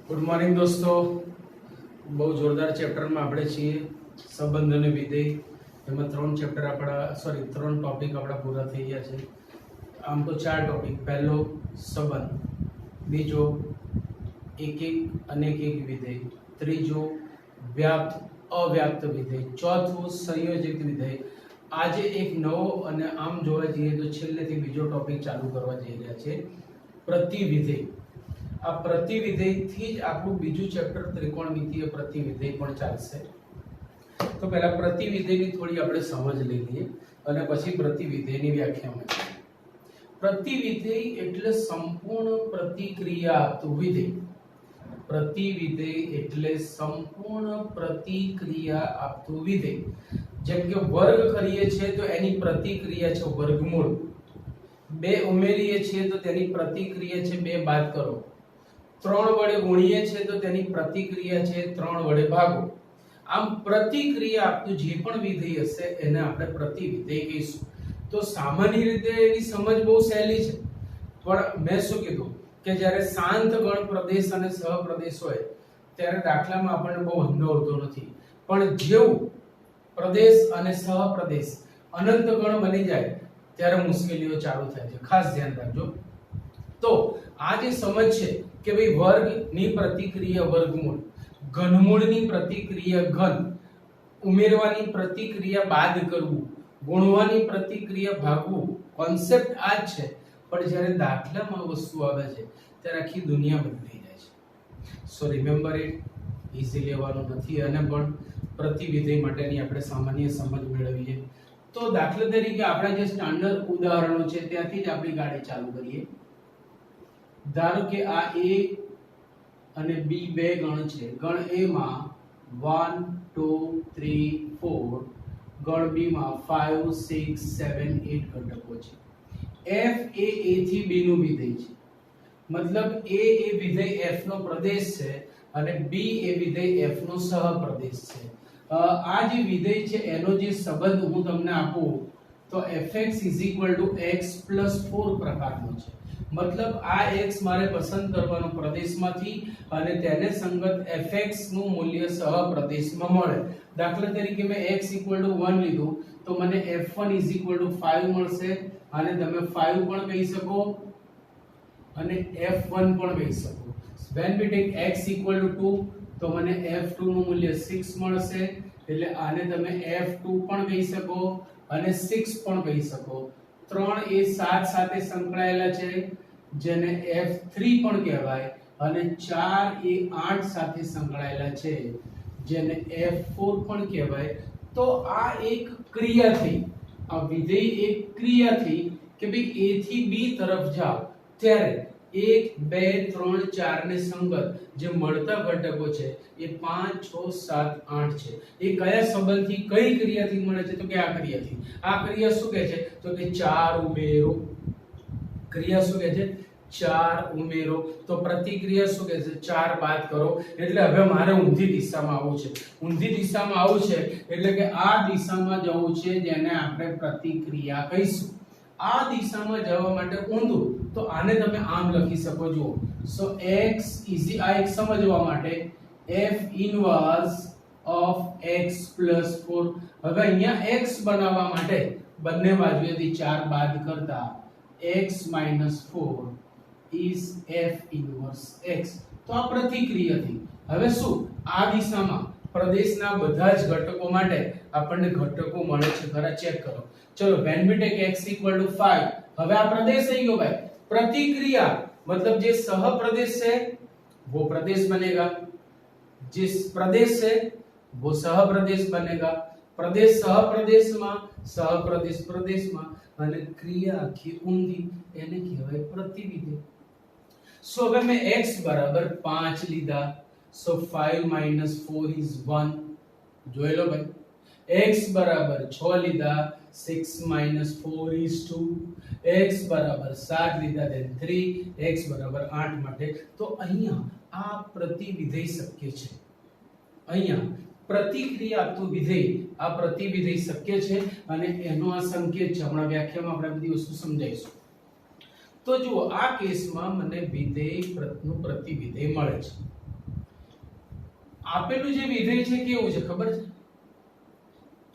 Good morning દોસ્તો, બહુ જોરદાર ચેપ્ટરમાં આપણે છીએ સંબંધ અને વિધેય. એમાં ત્રણ ટોપિક આપણા પૂરા થઈ ગયા છે. આમ તો 4 ટોપિક. પહેલો સંબંધ, બીજો એક અનેક વિધેય, ત્રીજો વ્યાપ્ત અવ્યાપ્ત વિધેય, ચોથું સંયોજિત વિધેય. આજે એક નવો અને આમ જોવા જઈએ તો છેલ્લેથી બીજો ટોપિક ચાલુ કરવા જઈ રહ્યા છે, પ્રતિવિધેય. આ પ્રતિવિધેયથી જ આપણું બીજું ચેપ્ટર ત્રિકોણમિતીય પ્રતિવિધેય પણ ચાલશે. તો પહેલા પ્રતિવિધેયની થોડી આપણે સમજ લઈ લઈએ અને પછી પ્રતિવિધેયની વ્યાખ્યામાં જઈએ. પ્રતિવિધેય એટલે સંપૂર્ણ પ્રતિક્રિયા આપતું વિધેય. પ્રતિવિધેય એટલે સંપૂર્ણ પ્રતિક્રિયા આપતું વિધેય. જેમ કે વર્ગ કરીએ છીએ તો એની પ્રતિક્રિયા છે વર્ગમૂળ. 2 ઉમેરીએ છીએ તો તેની પ્રતિક્રિયા છે 2 બાદ કરો. 3 વડે ગુણીએ છીએ તો તેની પ્રતિક્રિયા છે 3 વડે ભાગો. આમ પ્રતિક્રિયા આપતું જે પણ વિધેય હશે એને આપણે પ્રતિવિધેય કહીશું. તો સામાન્ય રીતે એની સમજ બહુ સહેલી છે, પણ મેં શું કીધું કે જ્યારે શાંત ગણ પ્રદેશ અને સહપ્રદેશ હોય ત્યારે દાખલામાં આપણને બહુ હંગાવતો નથી, પણ જેવું પ્રદેશ અને સહપ્રદેશ અનંત ગણ બની જાય ત્યારે મુશ્કેલીઓ ચાલુ થાય છે. ખાસ ધ્યાન રાખજો. તો આ જે સમજ છે કે ભાઈ વર્ગની પ્રતિક્રિયા વર્ગમૂળ, ઘનમૂળની પ્રતિક્રિયા ઘન, ઉમેરવાની પ્રતિક્રિયા બાદ કરવું, ગુણવાની પ્રતિક્રિયા ભાગવું, કોન્સેપ્ટ આ જ છે. પણ જ્યારે દાખલામાં વસ્તુ આવે છે ત્યારે આખી દુનિયા બદલાઈ જાય છે. સો રિમેમ્બર ઇટ, ઈઝી લેવાનું નથી. અને પણ પ્રતિવિધેય માટેની આપણે સામાન્ય સમજ મેળવીએ. તો દાખલા તરીકે આપણા જે સ્ટાન્ડર્ડ ઉદાહરણો છે ત્યાંથી જ આપણી ગાડી ચાલુ કરીએ. ધારો કે આ A અને B બે ગણ છે. ગણ A માં 1 2 3 4, ગણ B માં 5 6 7 8 ઘટકો છે. F એ A થી B નું વિધેય છે. મતલબ A એ વિધેય F નો પ્રદેશ છે અને B એ વિધેય F નો સહપ્રદેશ છે. આ જે વિધેય છે એનો જે સંબંધ હું તમને આપું તો fx x 4 પ્રકારનો છે. મતલબ આ x મારે પસંદ કરવાનો પ્રદેશમાંથી અને તેને સંગત fx નું મૂલ્ય સહપ્રદેશમાં મળે. દાખલા તરીકે મેં x 1 લીધું તો મને f1 5 મળશે, અને તમે 5 પણ કહી શકો અને f1 પણ કહી શકો. when we take x 2 તો મને f2 નું મૂલ્ય 6 મળશે, એટલે આને તમે f2 પણ કહી શકો અને 6 પણ કહી શકો. 3 એ 7 સાથે સંકળાયેલા છે જેને f3 પણ કહેવાય, અને 4 એ 8 સાથે સંકળાયેલા છે જેને f4 પણ કહેવાય. તો આ એક ક્રિયા થઈ, આ વિધેય એક ક્રિયા થઈ કે ભાઈ a થી b તરફ જાઓ ત્યારે 1 2 3 4 ને સંગત જે મળતા ઘટકો છે એ 5 6 7 8 છે. એ કયા સંબંધથી કઈ ક્રિયાથી મળે છે? તો કે આ ક્રિયાથી. આ ક્રિયા શું કહે છે? તો કે 4 ઉમેરો. ક્રિયા શું કહે છે? 4 ઉમેરો. તો પ્રતિક્રિયા શું કહે છે? 4 બાદ કરો. એટલે હવે મારે ઊંધી દિશામાં આવવું છે. ઊંધી દિશામાં આવવું છે એટલે કે આ દિશામાં જવું છે જેને આપણે પ્રતિક્રિયા કહીશું. આ દિશામાં જવા માટે ઊંધું, તો આને તમે આમ લખી શકો. જુઓ, સો x ઇઝી આ એક સમજવા માટે f ઇન્વર્સ ઓફ x 4. હવે અહીંયા x બનાવવા માટે બંને બાજુએથી 4 બાદ કરતા x 4 is f inverse x. તો આ પ્રતિક્રિયા થઈ. હવે શું આ દિશામાં પ્રદેશના બધા જ ઘટકો માટે આપણને ઘટકો મળે છે ખરા? ચેક કરો. ચલો, when we take x 5, હવે આ પ્રદેશ થઈ ગયો ભાઈ. प्रतिक्रिया मतलब जे सहप्रदेश है वो प्रदेश बनेगा, जिस प्रदेश है वो सहप्रदेश बनेगा. प्रदेश सहप्रदेश में, सहप्रदेश प्रदेश में, અને ક્રિયા આખી ઊંધી, એને કહેવાય પ્રતિવિધેય. સો હવે મેં x બરાબર 5 લીધા, સો 5 4 is 1. જોઈ લો ભાઈ. x બરાબર 6 લીધા, 6 4 is 2. x બરાબર 7 લીધા, then 3. x બરાબર 8 માટે. તો અહીંયા આ પ્રતિવિધેય શક્ય છે. અહીંયા પ્રતિક્રિયા આપતું વિધેય, આ પ્રતિવિધેય શક્ય છે અને એનો આ સંકેત છે. હમણાં વ્યાખ્યામાં આપણે બધી વસ્તુ સમજાઈશું. તો જુઓ, આ કેસમાં મને વિધેય નું પ્રતિવિધેય મળે છે. આપેલું જે વિધેય છે કેવું છે ખબર છે?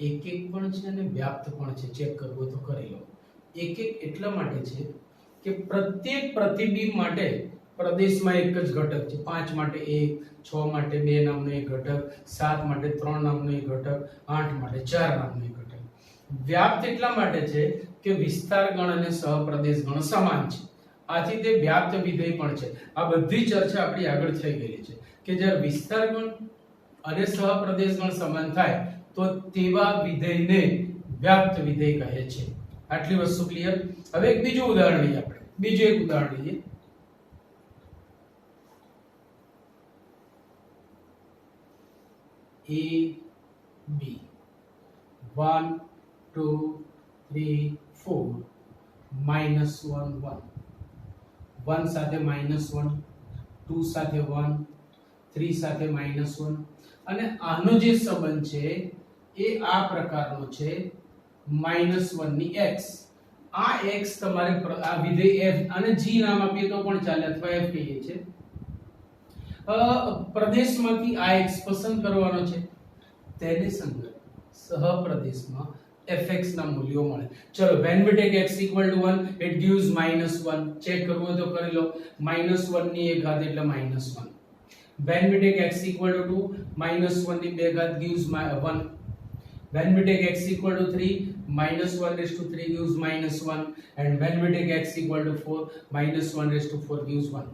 એક એક પણ છે અને વ્યાપ્ત પણ છે. ચેક કરવો તો કરી લો. એક એક એટલા માટે છે કે પ્રત્યેક પ્રતિબિંબ માટે પ્રદેશમાં એક જ ઘટક છે. 5 માટે 1, 6 માટે 2 નામનો એક ઘટક, 7 માટે 3 નામનો એક ઘટક, 8 માટે 4 નામનો એક ઘટક. વ્યાપ્ત એટલા માટે છે કે વિસ્તાર ગણ અને સહપ્રદેશ ગણ સમાન છે. આથી તે વ્યાપ્ત વિધેય પણ છે. આ બધી ચર્ચા આપણી આગળ થઈ ગઈ છે કે જ્યારે વિસ્તાર ગણ અને સહપ્રદેશ ગણ સમાન થાય તો તેવા વિધેયને વ્યાપ્ત વિધેય કહે છે. આટલી વસ્તુ ક્લિયર? હવે એક બીજું ઉદાહરણ લઈએ આપણે. બીજું એક ઉદાહરણ લઈએ. A B 1 2 3 4 -1 1 1 સાથે -1 2 સાથે 1 3 સાથે -1 અને આનો જે સંબંધ છે એ આ પ્રકારનો છે -1 ની x. આ x તમારે આ વિધેય f અને g નામ આપીએ તો પણ ચાલે અથવા f કહીએ છે. પ્રદેશમાંથી આ x પસંદ કરવાનો છે. તેને સંગત સહપ્રદેશમાં fx ના મૂલ્યો મળે. ચલો when we take x equal to 1 it gives -1. Check કરવું હોય તો કરી લો. -1 ની 1 ઘાત એટલે -1. when we take x equal to 2 -1 ની 2 ઘાત gives 1. when we take x equal to 3 -1/3 gives -1 and when we take x equal to 4 -1/4 gives 1.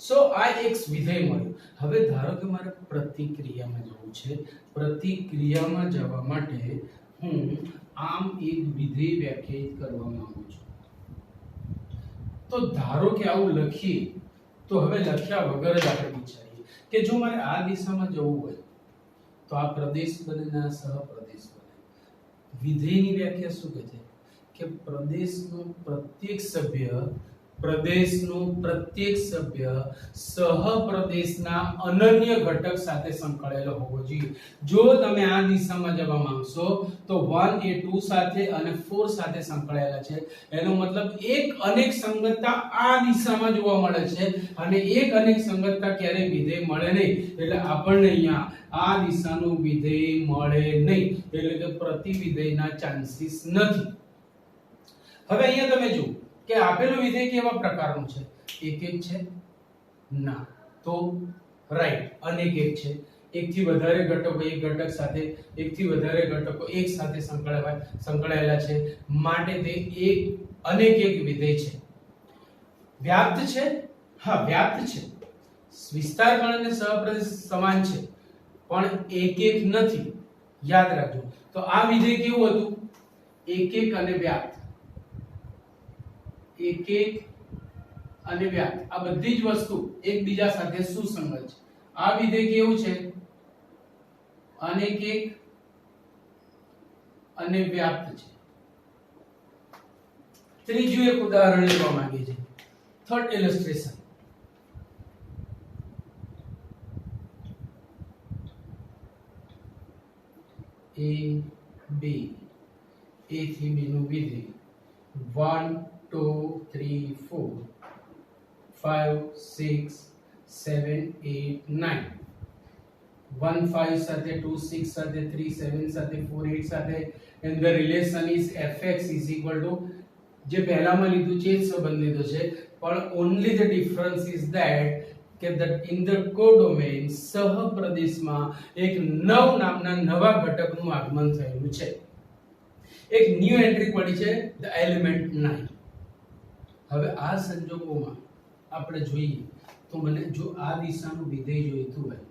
સો આ એક વિધેય મળ્યું. હવે ધારો કે મારે પ્રતિક્રિયામાં જવું છે. પ્રતિક્રિયામાં જવા માટે હું આમ એક વિધેય વ્યાખ્યાયિત કરવા માંગુ છું. તો ધારો કે આવું લખીએ તો હવે લખ્યા વગર જ આપણે વિચારીએ કે જો મારે આ દિશામાં જવું હોય તો આ પ્રદેશ બને ને આ સહપ્રદેશ બને. વિધેયની વ્યાખ્યા શું કહે છે કે પ્રદેશનો પ્રત્યેક સભ્ય સહપ્રદેશના અનન્ય ઘટક સાથે સંકળાયેલો હોવો જોઈએ. જો તમે આ દિશામાં જવા માંગશો તો 1 એ 2 સાથે અને 4 સાથે સંકળાયેલા છે. એનો મતલબ એક અનેક સંગતતા આ દિશામાં જોવા મળે છે અને એક અનેક સંગતતા ક્યારે વિધેય મળે નહીં. એટલે આપણને અહીંયા આ દિશાનું વિધેય મળે નહીં. એટલે કે પ્રતિવિધેયના ચાન્સીસ નથી. હવે અહીંયા તમે જુઓ કે આપેલું વિધેય કેવા પ્રકારનું છે? એક એક છે? ના. તો રાઈટ અનેક એક છે. એકથી વધારે ઘટકો એક ઘટક સાથે, એકથી વધારે ઘટકો એક સાથે સંકળાયેલા છે. માટે તે એક અનેક એક વિધેય છે. વ્યાપ્ત છે? હા વ્યાપ્ત છે. વિસ્તાર ગણ અને સહપ્રદેશ સમાન છે પણ એક એક નથી. યાદ રાખજો. તો આ વિધેય કેવું હતું? એક એક અને વ્યાપ્ત. એક એક અને વ્યાપ્ત આ બધી જ વસ્તુ એકબીજા સાથે સુસંગત છે. આ વિધેય કેવું છે? અનેક એક અને વ્યાપ્ત છે. ત્રીજું એક ઉદાહરણ લેવા માંગીએ છીએ. થર્ડ ઇલસ્ટ્રેશન. a b a થી b નું વિધેય 1 2 3 4 5 6 7 8 9 1 5 સાથે 2 6 સાથે 3 7 સાથે 4 8 સાથે and the relation is fx is equal to જે પહેલામાં લીધું છે એ સંબંધ લીધો છે પણ only the difference is that કે in the codomain સહપ્રદેશમાં એક નવ નામના નવા ઘટકનું આગમન થયેલું છે. એક ન્યુ એન્ટ્રી પડી છે the element 9. હવે આ સંજોગોમાં આપણે જોઈએ તો મને જો આ દિશાનું વિધેય જોઈતું હોય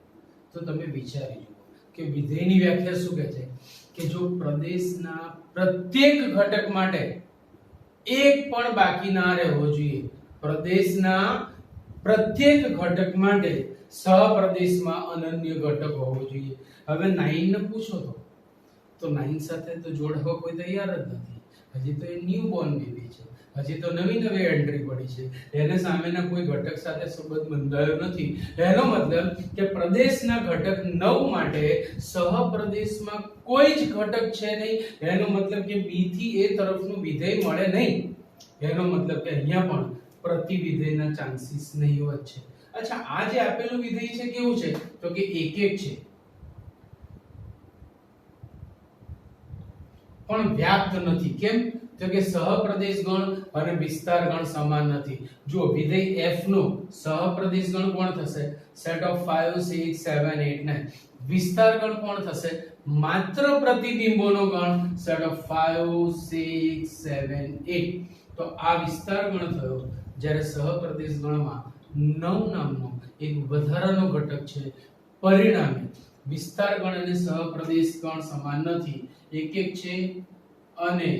તો તમે વિચારી જુઓ કે વિધેયની વ્યાખ્યા શું કહે છે કે જો પ્રદેશના પ્રત્યેક ઘટક માટે એક પણ બાકી ના રહેવો જોઈએ. પ્રદેશના પ્રત્યેક ઘટક માટે સહપ્રદેશમાં અનન્ય ઘટક હોવો જોઈએ. હવે 9 ને પૂછો તો 9 સાથે તો જોડવા કોઈ તૈયાર જ નથી. હજી તો એ ન્યુ બોર્ન બેબી છે. હજી તો નવી એન્ટ્રી પડી છે. એને સામેના કોઈ ઘટક સાથે સંબંધ બંધાયો નથી. એનો મતલબ કે પ્રદેશના ઘટક 9 માટે સહપ્રદેશમાં કોઈ જ ઘટક છે નહીં. એનો મતલબ કે b થી a તરફનું વિધેય મળે નહીં. એનો મતલબ કે અહીંયા પણ પ્રતિવિધેયના ચાન્સીસ નહીવત છે. અચ્છા, આ જે આપેલું વિધેય છે કેવું છે તો કે એક છે, પણ વ્યાપ્ત નથી. કેમ? તો કે સહપ્રદેશ ગણ અને વિસ્તાર ગણ સમાન નથી. જો વિધેય f નો સહપ્રદેશ ગણ કોણ થશે? Set of 5 6 7 8 9. વિસ્તાર ગણ કોણ થશે? માત્ર પ્રતિબિંબોનો ગણ, સેટ ઓફ 5 6 7 8. તો આ વિસ્તાર ગણ થયો, જ્યારે સહપ્રદેશ ગણમાં 9 નામનો એક વધારાનો ઘટક છે. પરિણામે વિસ્તાર ગણ અને સહપ્રદેશ ગણ સમાન નથી, એક છે અને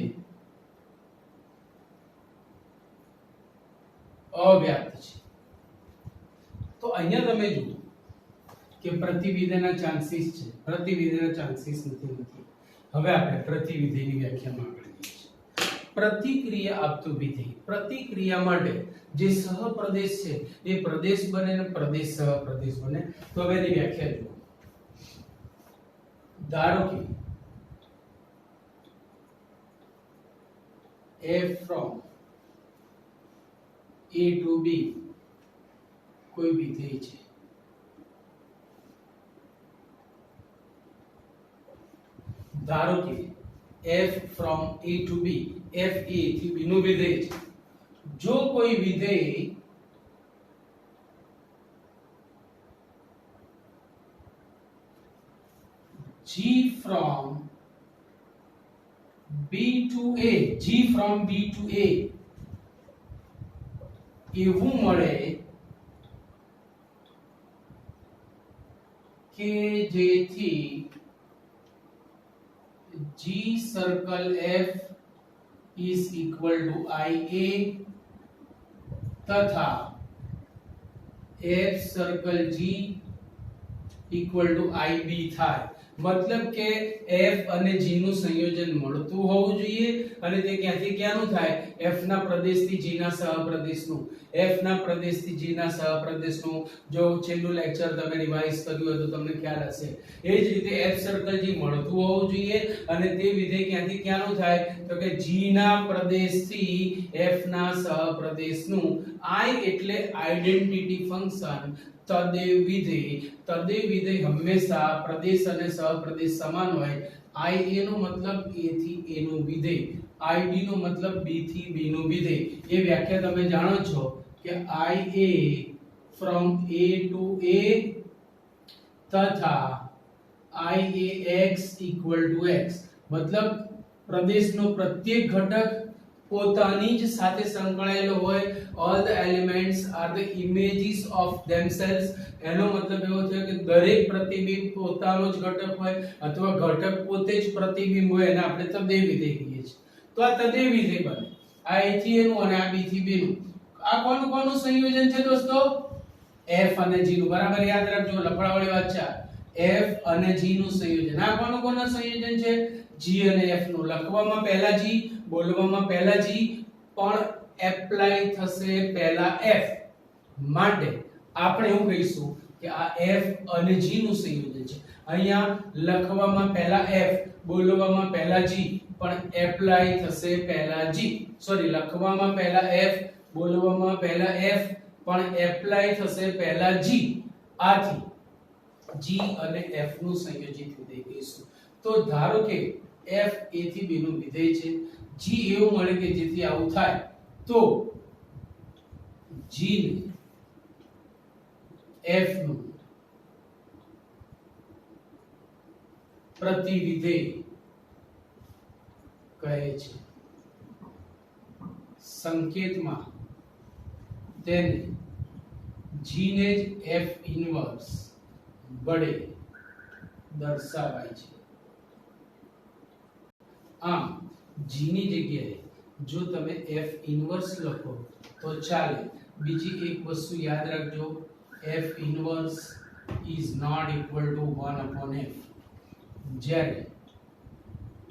અવ્યાપ્ત છે. તો અહીંયા તમે જુઓ કે પ્રતિવિધેયના ચાન્સીસ છે, પ્રતિવિધેયના ચાન્સીસ નથી. હવે આપણે પ્રતિવિધેયની વ્યાખ્યામાં આગળ જઈએ છીએ. પ્રતિક્રિયા આપતું વિધેય, પ્રતિક્રિયા માટે જે સહપ્રદેશ છે એ પ્રદેશ બને અને પ્રદેશ સહપ્રદેશ બને. તો હવે એની વ્યાખ્યા જુઓ. ધારો કે f from a to b કોઈ વિધેય છે. ધારો કે f from a to b, f a થી b નું વિધેય છે. જો કોઈ વિધેય g from b to a, g from b to a એવું મળે કે જેથી g circle f is equal to ia તથા f circle g equal to ib થાય. मतलब કે f અને g નું સંયોજન મળતું હોવું જોઈએ અને તે ક્યાંથી ક્યાંનું થાય? f ના પ્રદેશથી g ના સહપ્રદેશનું, f ના પ્રદેશથી g ના સહપ્રદેશનું. જો છેલ્લું લેક્ચર તમે રિવાઇઝ કર્યું હોય તો તમને ખ્યાલ હશે. એ જ રીતે f સર્કલ g મળતું હોવું જોઈએ અને તે વિધેય ક્યાંથી ક્યાંનું થાય? તો કે g ના પ્રદેશથી f ના સહપ્રદેશનું. I એટલે આઇડેન્ટિટી ફંક્શન. તદેવ વિધેય હંમેશા પ્રદેશ અને સહપ્રદેશ સમાન હોય. ia નો મતલબ a થી a નું વિધેય, ib નો મતલબ b થી b નું વિધેય. એ વ્યાખ્યા તમે જાણો છો કે ia from a to a તથા iax equal to x. मतलब પ્રદેશનો પ્રત્યેક ઘટક પોતાની જ સાથે સંકળાયેલો હોય. all the elements are the images of themselves. એનો મતલબ એવો થયો કે દરેક પ્રતિબિંબ પોતાનો જ ઘટક હોય અથવા ઘટક પોતે જ પ્રતિબિંબ હોય, એને આપણે તદેવ વિધેય કહીએ છીએ. તો આ તદેવ વિધેય બને. આ a થી a નું અને આ b થી b નું. આ કોનું સંયોજન છે દોસ્તો? f અને g નું. બરાબર યાદ રાખજો, લફડાવાળી વાત છે. f અને g નું સંયોજન. આ કોનું સંયોજન છે? g અને f નું. લખવામાં પહેલા g, બોલવામાં પહેલા g, પણ એપ્લાય થશે પહેલા f. માટે આપણે એવું કહીશું કે આ f અને g નું સંયોજન છે. અહીંયા લખવામાં પહેલા f, બોલવામાં પહેલા g, પણ એપ્લાય થશે પહેલા g. સોરી, લખવામાં પહેલા f, બોલવામાં પહેલા f, પણ એપ્લાય થશે પહેલા g. આથી g અને f નું સંયોજિત વિધેય કહીશું. તો ધારો કે f a થી b નું વિધેય છે. g એવું મળે કે જેથી આવું થાય, તો g ને f નું પ્રતિવિધેય કહે છે. સંકેતમાં તેને g ને જ f ઇન્વર્સ વડે દર્શાવાય છે. આમ g ની જગ્યાએ જો તમે f ઇન્વર્સ લખો તો ચાલે. બીજી એક વસ્તુ યાદ રાખજો, f inverse is not equal to 1 upon f. જ્યારે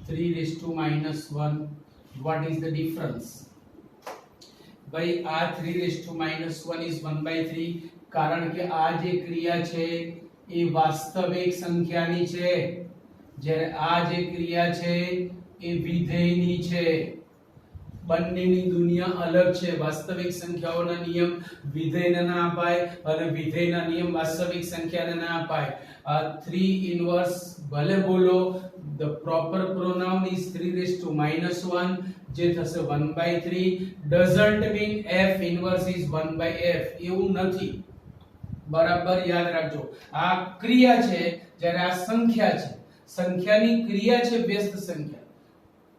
3 raised to minus 1, what is the difference? ભાઈ આ 3 raised to minus 1 is 1/3, કારણ કે આ જે ક્રિયા છે એ વાસ્તવિક સંખ્યાની છે, જ્યારે આ જે ક્રિયા છે એ વિધેયની છે. બંનેની દુનિયા અલગ છે. વાસ્તવિક સંખ્યાઓના નિયમ વિધેયને ના અપાય અને વિધેયના નિયમ વાસ્તવિક સંખ્યાને ના અપાય. આ 3 ઇન્વર્સ ભલે બોલો the proper pronoun is 3 raised to -1 જે થશે 1/3 doesn't mean f inverse is 1/f એવું નથી. બરાબર યાદ રાખજો. આ ક્રિયા છે જ્યારે આ સંખ્યા છે. સંખ્યાની ક્રિયા છે વ્યસ્ત સંખ્યા,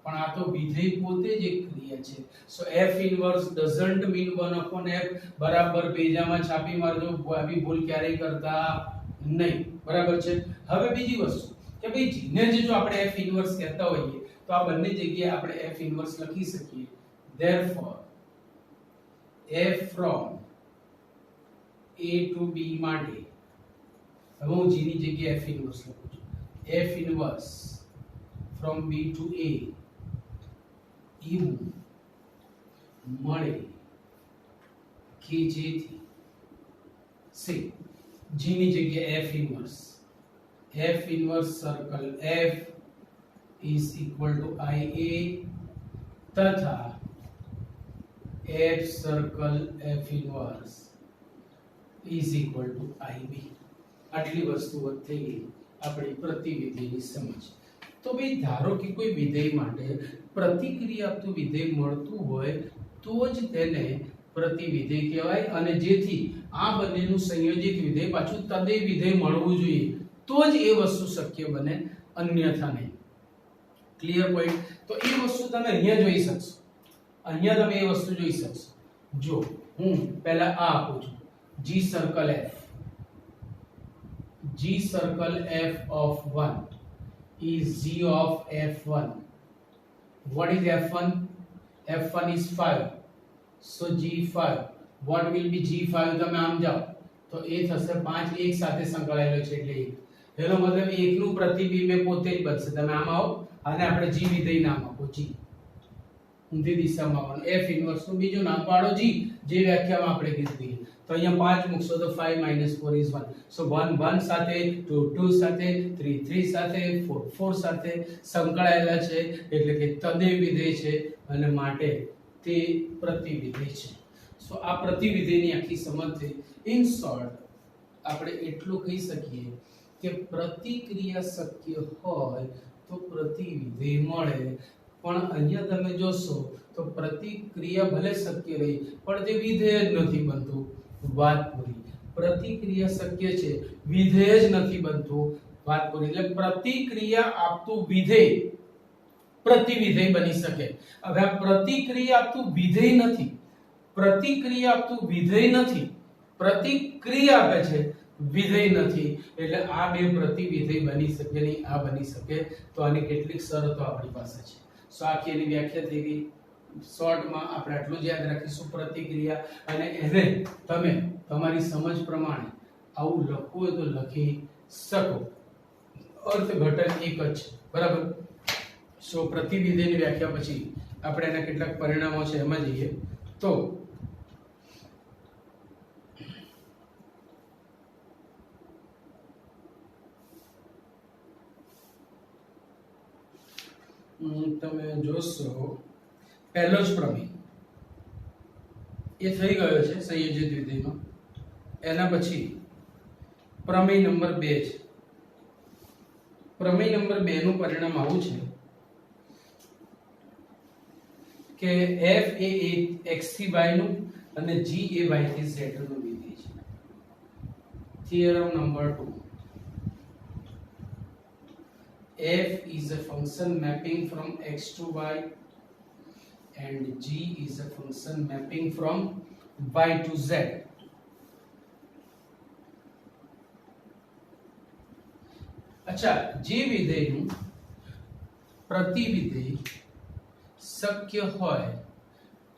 પણ આ તો વિધેય પોતે જ એક ક્રિયા છે. સો f inverse doesn't mean 1/f. બરાબર પેજામાં છાપી મારજો, આવી ભૂલ ક્યારેય કરતા નહીં. બરાબર છે. હવે બીજી વસ્તુ કે ભાઈ જીને જો આપણે f inverse કહેતા હોઈએ તો આ બંને જગ્યાએ આપણે f inverse લખી શકીએ. therefore f from a to b માટે હવે હું g ની જગ્યાએ f inverse લખું છું. f inverse from b to a એવું મળે કે જેથી સે g ની જગ્યાએ f inverse circle f is equal to ia તથા f circle f inverse is equal to ib. આટલી વસ્તુઓ થઈ ગઈ આપણી પ્રતિવિધેયની સમજ. તો ભાઈ ધારો કે કોઈ વિધેય માટે પ્રતિક્રિયા આપતું વિધેય મળતું હોય તો જ તેને પ્રતિવિધેય કહેવાય, અને જેથી આ બંનેનું સંયોજિત વિધેય પાછું તદે વિધેય મળવું જોઈએ તો જ એ વસ્તુ શક્ય બને, અન્યથા નહીં. Clear point. તો એ વસ્તુ તમે અહીંયા જોઈ શકશો. અહીંયા તમે એ વસ્તુ જોઈ શકશો. જો હું પહેલા આ આપું છું g circle f of 1 is g of f1. What is f1? f1 is 5. So g5. What will be g5? તમે આમ જાઓ તો એ થશે 5 એક સાથે સંકળાયેલો છે એટલે 1. એનો મતલબ 1 નું પ્રતિબિંબ પોતે જ બનશે. તમે આમ આવો અને આપણે g વિધેય નામ આપો g. ઊંધી દિશામાં આવવાનું. f ઇન્વર્સ નું બીજું નામ પાડો g, જે વ્યાખ્યામાં આપણે કીધી. તો અહીંયા 5 મૂકશો તો 5 - 4 is 1. સો 1 1 સાથે, 2 2 સાથે, 3 3 સાથે, 4 4 સાથે સંકળાયેલા છે એટલે કે તદેવ વિધેય છે અને માટે તે પ્રતિવિધેય છે. સો આ પ્રતિવિધેયની આખી સમજ થઈ. ઇન શોર્ટ આપણે એટલું કહી શકીએ કે પ્રતિક્રિયા શક્ય હોય તો પ્રતિવિધેય મળે, પણ અહીંયા તમે જોશો તો પ્રતિક્રિયા ભલે શક્ય રહી પણ તે વિધેય જ નથી બનતું. વાત પૂરી. પ્રતિક્રિયા શક્ય છે, વિધેય જ નથી બનતું. વાત પૂરી. એટલે પ્રતિક્રિયા આપતું વિધેય પ્રતિવિધેય બની શકે. હવે આ પ્રતિક્રિયા આપતું વિધેય નથી, પ્રતિક્રિયા આપતું વિધેય નથી, પ્રતિક્રિયા આપે છે વિધેય નથી, એટલે આ બે પ્રતિવિધેય બની શકે નહીં, આ બની શકે. તો આની કેટલીક શરતો આપણી પાસે છે. સો આખી એની વ્યાખ્યા થઈ ગઈ. શોર્ટમાં આપણે આટલું જ યાદ રાખીશું પ્રતિક્રિયા, અને એને તમે તમારી સમજ પ્રમાણે આવું લખવું હોય તો લખી શકો. અર્થઘટન એક જ છે. બરાબર. સો પ્રતિવિધેયની વ્યાખ્યા પછી આપણે એના કેટલાક પરિણામો છે એમાં જઈએ તો તમે જોશો પહેલો જ પ્રમેય એ થઈ ગયો છે સંયોજિત વિધેયનો. એના પછી પ્રમેય નંબર 2 છે. પ્રમેય નંબર 2 નું પરિણામ આવું છે કે f એ x થી y નું અને g એ y થી z નું વિધેય છે. Theorem number 2. f is a function mapping from x to y and g is a function mapping from y to z. अच्छा, જે વિધેયનું પ્રતિવિધેય શક્ય હોય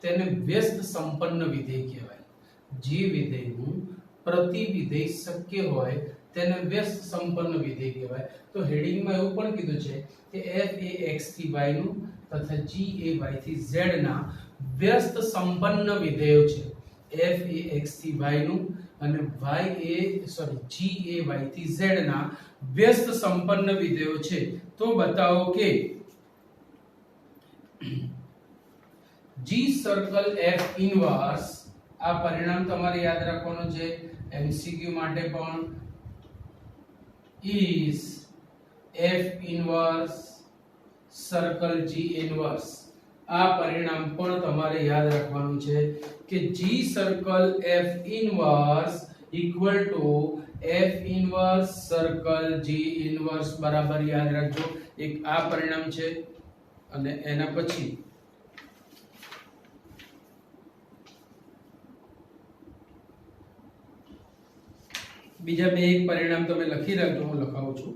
તેને વ્યસ્ત સંપન્ન વિધેય કહેવાય. જે વિધેયનું પ્રતિવિધેય શક્ય હોય તેને વ્યસ્ત સંપન્ન વિધેય કહેવાય. તો હેડિંગમાં એવું પણ કીધું છે કે f એ x થી y નું તથા g એ y થી z ના વ્યસ્ત સંપન્ન વિધેયો છે. f એ x થી y નું અને g એ y થી z ના વ્યસ્ત સંપન્ન વિધેયો છે. તો બતાવો કે જી સર્કલ એફ ઇનવર્સ, આ પરિણામ તમારે યાદ રાખવાનું છે એમસીક્યુ માટે પણ, is f inverse circle G inverse, આ પરિણામ પણ તમારે યાદ રાખવાનું છે કે G circle F inverse equal to F inverse circle G inverse, બરાબર યાદ રાખજો. એક આ પરિણામ છે અને એના પછી બીજા બે એક પરિણામ તમે લખી રાખજો, હું લખાવું છું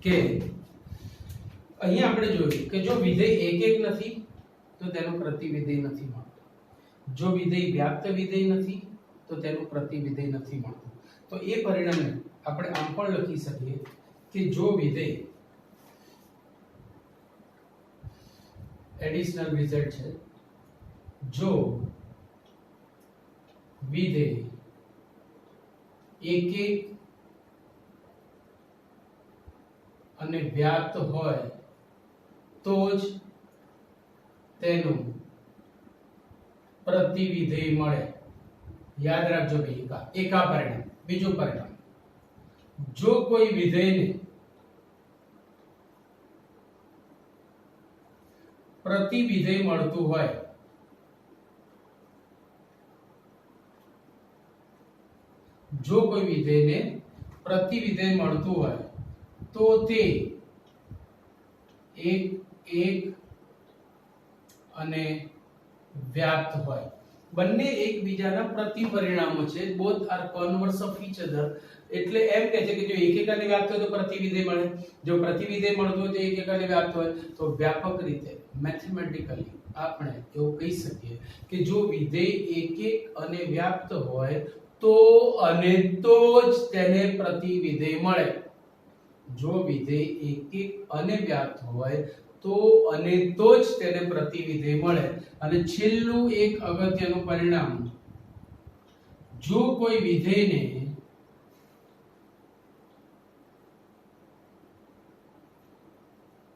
કે અહીંયા આપણે જોયું કે જો વિધેય એક એક નથી તો તેનું પ્રતિવિધેય નથી મળતું, જો વિધેય વ્યાપ્ત વિધેય નથી તો તેનું પ્રતિવિધેય નથી મળતું. તો એ પરિણામને આપણે આમ પણ લખી શકીએ કે જો વિધેય એડિશનલ રિઝલ્ટ છે, જો વિધેય એક એક અને વ્યાપ્ત હોય તો જ તેનું પ્રતિવિધેય મળે. યાદ રાખજો ભાઈ, એક આ પરિણામ. બીજું પરિણામ, જો કોઈ વિધેયને પ્રતિવિધેય મળતું હોય, જો કોઈ વિધેયને પ્રતિવિધેય મળતું હોય તો તે એક એક અને વ્યાપ્ત હોય. બંને એકબીજાના પ્રતિપરિણામો છે, both are કન્વર્સ of each other. એટલે એમ કહે છે કે જો એક એક અને વ્યાપ્ત હોય તો પ્રતિવિધેય મળે, જો પ્રતિવિધેય મળતું હોય તો એક એક અને વ્યાપ્ત હોય. તો વ્યાપક રીતે મેથેમેટિકલી આપણે એવું કહી શકીએ કે જો વિધેય એક એક અને વ્યાપ્ત હોય તો અને તો જ તેને પ્રતિવિધેય મળે. જો વિધેય એક એક અને વ્યાપ્ત હોય તો અને તો જ તેને પ્રતિવિધેય મળે. અને છેલ્લું એક અગત્યનું પરિણામ, જો કોઈ વિધેયને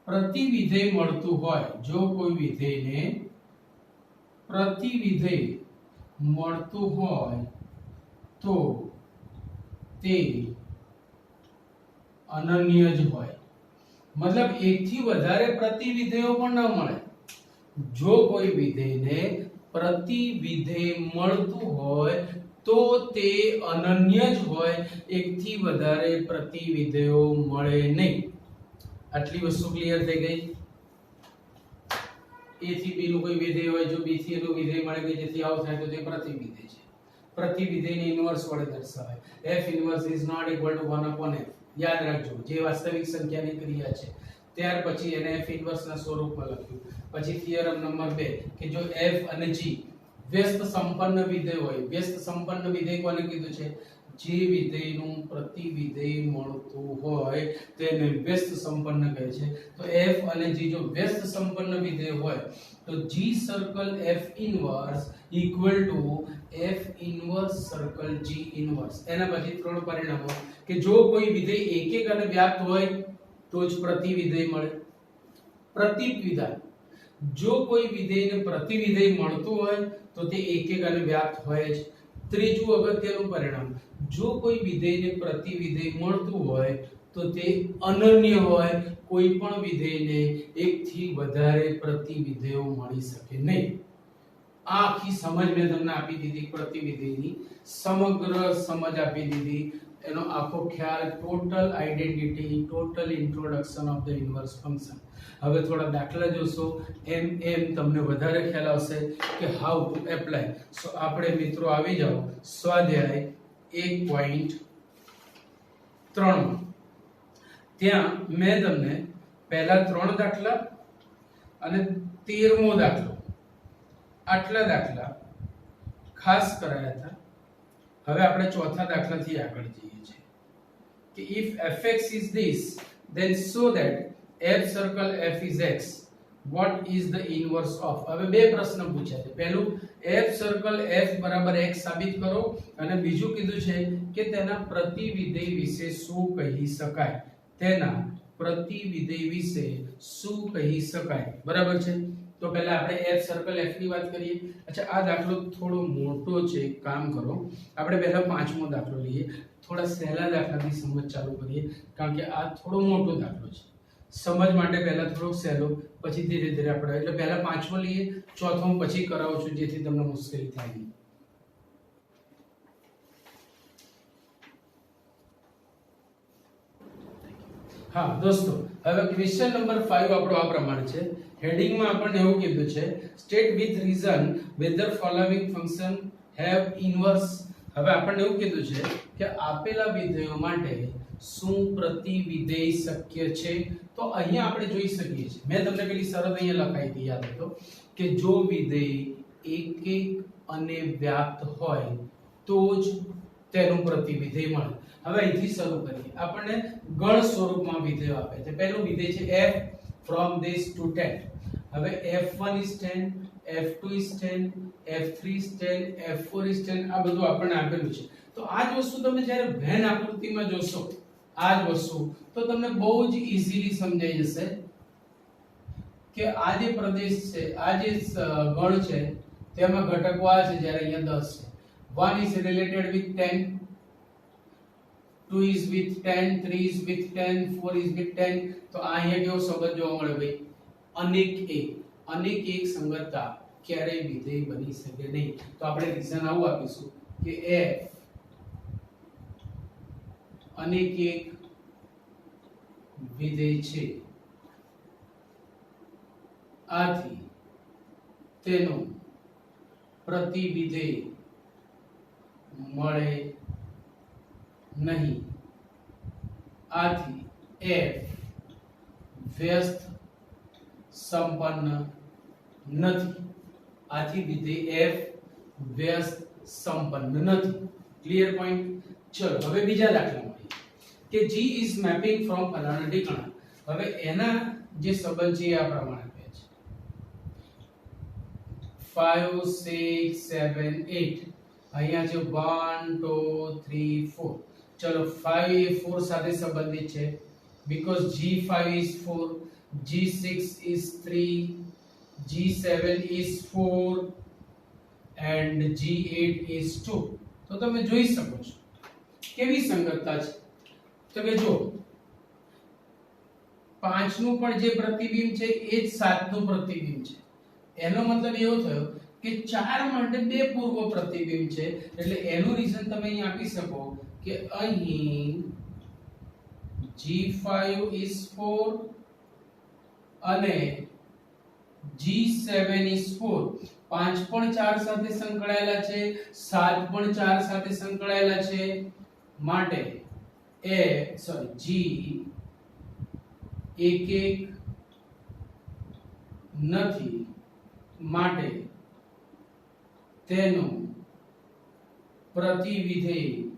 પ્રતિવિધેય મળતું હોય, જો કોઈ વિધેયને પ્રતિવિધેય મળતું હોય તો તે અનન્ય જ હોય. મતલબ એકથી વધારે પ્રતિવિધેયો પણ ન મળે. જો કોઈ વિધેયને પ્રતિવિધેય મળતું હોય તો તે અનન્ય જ હોય, એકથી વધારે પ્રતિવિધેયો મળે નહીં. આટલી વસ્તુ ક્લિયર થઈ ગઈ. a થી b નું કોઈ વિધેય હોય, જો b થી a નું વિધેય મળે કે જેથી આવું થાય તો તે પ્રતિવિધેય છે. પ્રતિવિધેયને ઇન્વર્સ વડે દર્શાવાય. f inverse is not equal to 1 upon f. યાદ રાખજો, જે વાસ્તવિક સંખ્યાની ક્રિયા છે. ત્યાર પછી એને f ઇન્વર્સ ના સ્વરૂપમાં લખ્યું. પછી થિયરમ નંબર 2 કે જો f અને g વ્યસ્ત સંપન્ન વિધેય હોય, વ્યસ્ત સંપન્ન વિધેય કોને કીધું છે? જે વિધેયનું પ્રતિવિધેય મળતું હોય તેને વ્યસ્ત સંપન્ન કહે છે. તો f અને g જો વ્યસ્ત સંપન્ન વિધેય હોય તો g circle f inverse equal to f inverse circle g inverse. એના પછી ત્રણ પરિણામો કે જો કોઈ વિધેય એક એક અને વ્યાપ્ત હોય તો જ પ્રતિવિધેય મળે. પ્રતિવિધાન, જો કોઈ વિધેયને પ્રતિવિધેય મળતું હોય તો તે એક એક અને વ્યાપ્ત હોય જ. ત્રીજું અગત્યનું પરિણામ, જો કોઈ વિધેયને પ્રતિવિધેય મળતું હોય તો તે અનન્ય હોય. કોઈ પણ વિધેયને એકથી વધારે પ્રતિવિધેયો મળી શકે નહીં. આ આખી સમજ મેં તમને આપી દીધી, પ્રતિવિધેયની સમગ્ર સમજ આપી દીધી. એનો આખો ખ્યાલ, total identity, total introduction of the inverse function. હવે થોડા દાખલા જોશો, એમ તમને વધારે ખ્યાલ આવશે કે હાઉ ટુ એપ્લાય. સો આપણે મિત્રો આવી જાઓ સ્વાધ્યાય 1.3. ત્યાં મેં તમને પહેલા 3 દાખલા અને 13મો દાખલો, આટલા દાખલા ખાસ કરાયા હતા. હવે આપણે ચોથા દાખલાથી આગળ જઈએ છીએ કે if fx is this then show that f circle f is x, what is the inverse of. હવે બે પ્રશ્ન પૂછ્યા છે. પહેલું f circle f બરાબર x સાબિત કરો અને બીજું કીધું છે કે તેના પ્રતિવિધેય વિશે શું કહી શકાય, તેના પ્રતિવિધેય વિશે શું કહી શકાય? બરાબર છે. તો પહેલા આપણે f સર્કલ f ની વાત કરીએ. અચ્છા, આ દાખલો થોડો મોટો છે. કામ કરો, આપણે પહેલા પાંચમો દાખલો લઈએ. થોડા સહેલા દાખલાથી સમજ ચાલુ કરીએ, કારણ કે આ થોડો મોટો દાખલો છે. સમજ માટે પહેલા થોડો સહેલો, પછી ધીરે ધીરે આપણે, એટલે પહેલા પાંચમો લઈએ, ચોથો પછી કરાવું છું, જેથી તમને મુશ્કેલી થાય નહીં. હા દોસ્તો, હવે ક્વેશ્ચન નંબર 5 આપણો આ પ્રમાણે છે. હેડિંગમાં આપણને એવું કીધું છે, state with reason whether following function have inverse. હવે આપણને એવું કીધું છે કે આપેલા વિધેયો માટે શું પ્રતિવિધેય શક્ય છે? તો અહીંયા આપણે જોઈ શકીએ છીએ, મેં તમને પેલી શરત અહીંયા લખાઈ હતી, યાદ હતો કે જો વિધેય એક અને વ્યાપ્ત હોય તો જ તેનું પ્રતિવિધેય મળે. હવે અહીંથી શરૂ કરીએ. આપણને ગણ સ્વરૂપમાં વિધેયો આપે છે. પહેલું વિધેય છે f from this to 10. હવે f1 is 10, f2 is 10, f3 is 10, f4 is 10, આ બધું આપણને આપેલું છે. તો આ જ વસ્તુ તમે જ્યારે વેન આકૃતિમાં જોશો, આ જ વસ્તુ તો તમને બહુ જ ઈઝીલી સમજાઈ જશે કે આ જે પ્રદેશ છે, આ જે ગણ છે, તેમાં ઘટકો આ છે, જ્યારે અહીંયા 10 છે. 1 is related with 10, 2 is with 10, 3 is with 10, 4 is with 10. તો આ અહીંયા કેવો સંબંધ જોવા મળે ભાઈ? અનેક એક. અનેક એક સંગતતા ક્યારેય વિધેય બની શકે નહીં. તો આપણે રીઝન આવું આપીશું કે f અનેક એક વિધેય છે, આથી તેનો પ્રતિવિધેય મળે નહીં. આથી f વ્યસ્ત સંપન્ન નથી. આથી વિધેય f વ્યસ્ત સંપન્ન નથી. Clear point? ચલો હવે બીજા દાખલામાં કે g is mapping from ફલાણા ઠેકાણા. હવે એના જે સંબંધ છે આ પ્રમાણે આપે છે 5 6 7 8. અહીંયા છે 1 2 3 4. ચલો 5 એ 4 સાથે સંબંધિત છે, because g5 is 4, g6 is 3, g7 is 4 and g8 is 2. તો તમે જોઈ શકો છો કેવી સંગતતા છે. તો કે જો 5 નું પણ જે પ્રતિબિંબ છે એ જ 7 નું પ્રતિબિંબ છે. એનો મતલબ એવો થયો કે 4 માટે 2 પૂર્વ પ્રતિબિંબ છે. એટલે એનું રીઝન તમે અહીં આપી શકો કે અહીં g5 is 4 અને g7 is 4. 5 પણ 4 સાથે સંકળાયેલા છે, 7 પણ 4 સાથે સંકળાયેલા છે, માટે g એક એક નથી, માટે તેનો પ્રતિવિધેય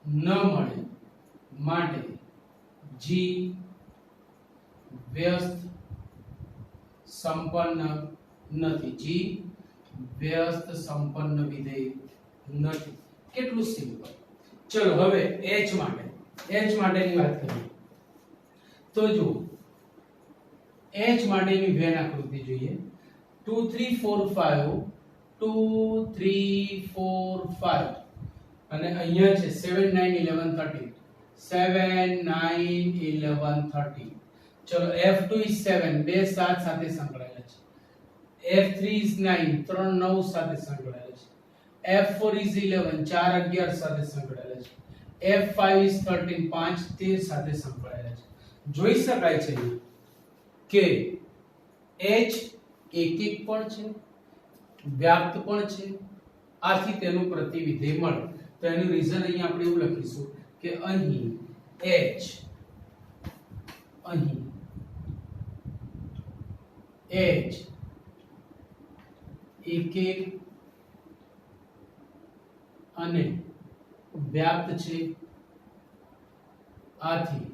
ન મળે. માટે g વ્યસ્ત સંપન્ન નથી. g વ્યસ્ત સંપન્ન વિધેય નથી. કેટલું સિમ્પલ. ચલો હવે h માટેની વાત કરીએ. તો જો h માટેની વેન આકૃતિ જોઈએ. 2 3 4 5, 2 3 4 5 અને અહીંયા છે 7 9 11 13, 7 9 11 13. ચલો f2 is 7, બે 7 સાથે સંકળાયેલા છે. f3 is 9, 3 9 સાથે સંકળાયેલા છે. f4 is 11, 4 11 સાથે સંકળાયેલા છે. f5 is 13, 5 13 સાથે સંકળાયેલા છે. જોઈ શકાય છે કે h એક એક પણ છે, વ્યાપ્ત પણ છે, આથી તેનું પ્રતિવિધેય મળે. તો એનું રીઝન અહીંયા આપણે એવું લખીશું કે અહીં h એક એક અને વ્યાપ્ત છે, આથી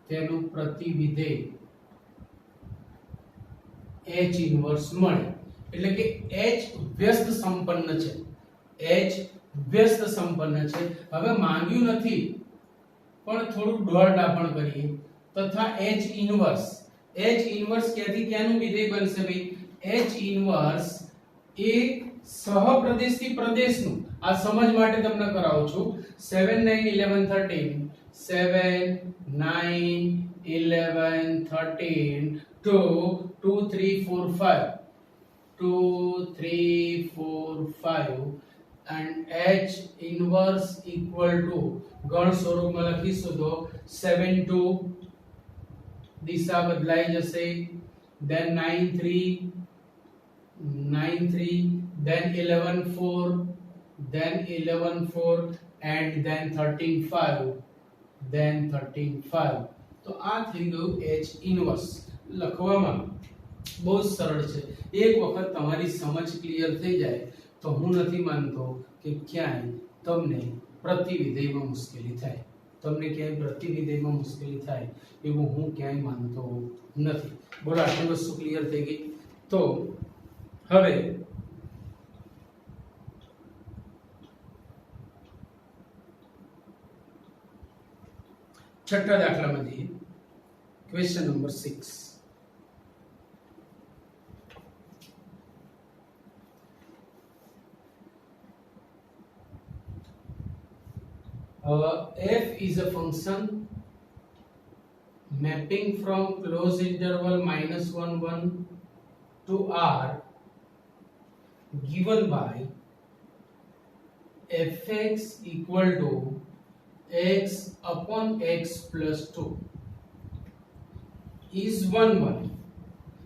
તેનું પ્રતિવિધેય h ઇન્વર્સ મળે. એટલે કે h વ્યસ્ત સંપન્ન છે. h વ્યસ્ત સંપન્ન છે. હવે માંગ્યું નથી પણ થોડું દોડડાપણ કરીએ તથા h ઇન્વર્સ ક્યાંથી ક્યાંનું વિધેય બનશે ભાઈ h ઇન્વર્સ એ સહપ્રદેશથી પ્રદેશનું આ સમજ માટે તમને કરાવું છું 7 9 11 13 7 9 11 13 to 2 3 4 5 2 3 4 5 and h inverse equal to ગણ સ્વરૂપમાં લખીશું તો 7 2 દિશા બદલાઈ જશે then 9 3 then 11 4 then 11 4 and then 13 5 then 13 5 તો આ થઈ ગયું h ઇન્વર્સ લખવામાં બહુ સરળ છે એક વખત તમારી સમજ ક્લિયર થઈ જાય તો હું નથી માનતો કે ક્યાંય તમને પ્રતિવિધેયમાં મુશ્કેલી થાય એવું હું ક્યાંય માનતો નથી બોલો આટલી વસ્તુ ક્લિયર થઈ ગઈ તો હવે છઠ્ઠા દાખલામાં જઈએ question number 6 f is a function mapping from closed interval -1 1 to r given by fx equal to x upon x plus 2 is 1 1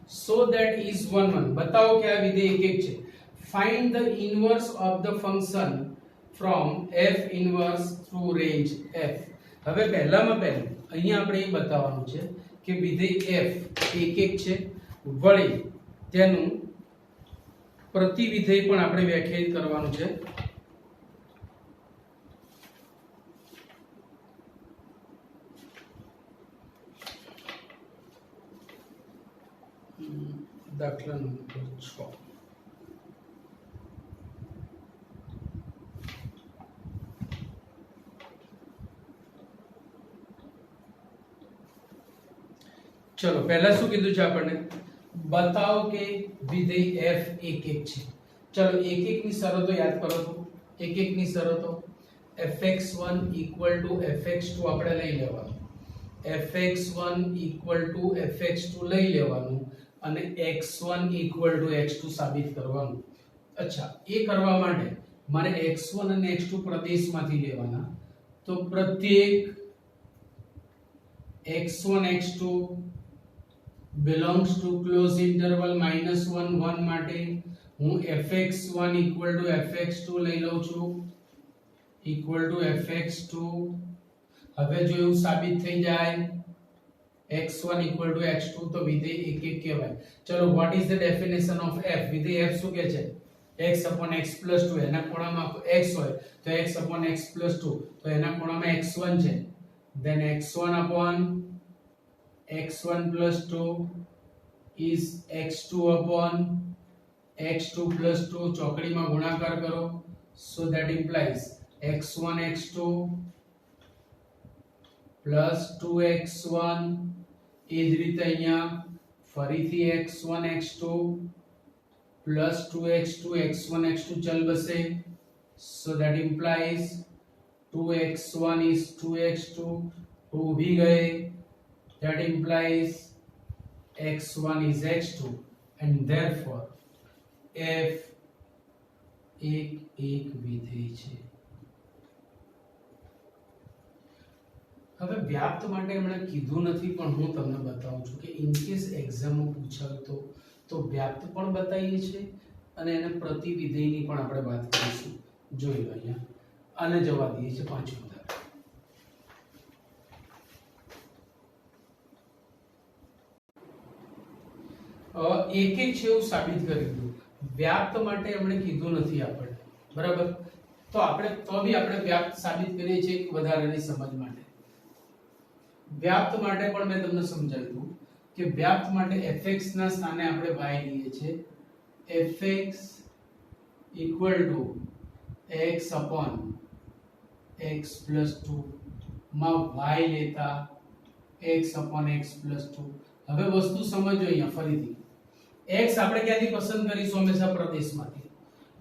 so that is 1 1 बताओ क्या विधेय एक છે find the inverse of the function from f inverse through range f હવે પહેલામાં પહેલું અહીંયા આપણે એ બતાવવાનું છે કે વિધેય f એક છે વળી તેનું પ્રતિવિધેય પણ આપણે વ્યાખ્યાયિત કરવાનું છે દાખલા નંબર 6 चलो पहला શું કીધું છે આપણને बताओ કે વિધેય f એક છે ચલો એક ની શરતો યાદ કરો તો એક ની શરતો fx1 fx2 આપણે લઈ લેવાનું fx1 fx2 લઈ લેવાનું અને x1 x2 સાબિત કરવાનું અચ્છા એ કરવા માટે મારે x1 અને x2 પ્રદેશમાંથી લેવાના તો પ્રત્યેક x1 x2 belongs to closed interval -1 1 માટે હું fx1 fx2 લઈ લઉં છું fx2 હવે જો એવું સાબિત થઈ જાય x1 x2 તો વિધેય એક કહેવાય ચલો what is the definition of f વિધેય f શું કહે છે x upon x plus 2 એના ખૂણામાં x હોય તો x upon x plus 2 તો એના ખૂણામાં x1 છે then x1 upon x1 plus 2 is x2 upon x2 plus 2 ચોકડીમાં ગુણાકાર કરો so that implies x1 x2 plus 2x1 એ જ રીતે અહીંયા ફરીથી x1 x2 plus 2x2 x1 x2 ચલ બસે so that implies 2x1 is 2x2 2 भी गए that implies x1 is x2 and therefore f એક વિધેય છે હવે વ્યાપ્ત માટે એમણે કીધું નથી પણ હું તમને બતાવું છું કે ઇન કેસ એક્ઝામમાં પૂછાય તો વ્યાપ્ત પણ બતાવીએ છીએ અને એને પ્રતિવિધેયની પણ આપણે વાત કરીશું જોઈ લો અહીંયા આને જવા દઈએ છે પાંચમું એક છે એવું સાબિત કરી દીધું વ્યાપ્ત માટે એમણે કીધું નથી આપણે બરાબર તો આપણે વ્યાપ્ત સાબિત કરીએ છીએ વધારાની સમજ માટે વ્યાપ્ત માટે પણ મેં તમને સમજાવ્યું કે વ્યાપ્ત માટે fx ના સ્થાને આપણે y લઈએ છીએ fx equal to x upon x plus 2 માં y લેતા x upon x plus 2. હવે વસ્તુ સમજો અહીંયા ફરીથી. x આપણે ક્યાંથી પસંદ કરીશું? હંમેશા પ્રદેશમાંથી.